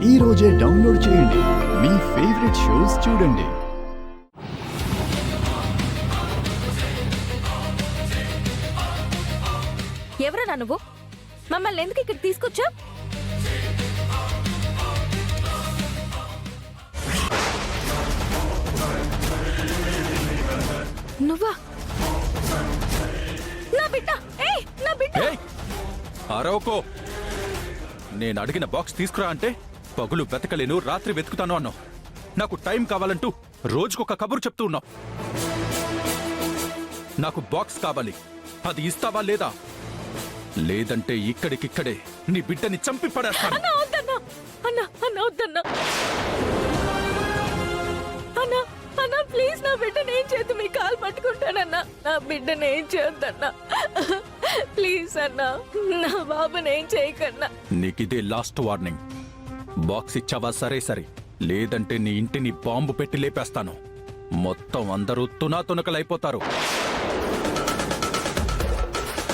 ఈ రోజే డౌన్లోడ్ చేయండి. మీ ఫేవరెట్ షోస్ చూడండి. ఎవరన్నా నువ్వు? మమ్మల్ని ఎందుకు ఇక్కడ తీసుకొచ్చా? నువ్వా? నా బిడ్డ! ఏయ్, నా బిడ్డ! అరవకో. నేను అడిగిన బాక్స్ తీసుకురా అంటే పగులు వెతకలేను, రాత్రి వెతుకుతాను అన్నావు. నాకు టైం కావాలంటూ రోజుకొక కబురు చెప్తూ ఉన్నావు. నాకు బాక్స్ కావాలి, అది ఇస్తావా లేదా? లేదంటే ఇక్కడికిక్కడే నీ బిడ్డని చంపి పడేస్తాను. అన్నా వద్దన్నా! అన్నా, అన్నా వద్దన్నా! అన్నా, అన్నా ప్లీజ్ నా బిడ్డని ఏం చేద్దు, మీ కాలు పట్టుకుంటానన్నా. నా బిడ్డని ఏం చేయొద్దన్నా, ప్లీజ్ అన్నా. నా బాబుని ఏం చేయకన్నా. నీకిదే లాస్ట్ వార్నింగ్. బాక్స్ ఇచ్చావా సరే సరే, లేదంటే నీ ఇంటిని బాంబు పెట్టి లేపేస్తాను. మొత్తం అందరూ తునాతునకలైపోతారు.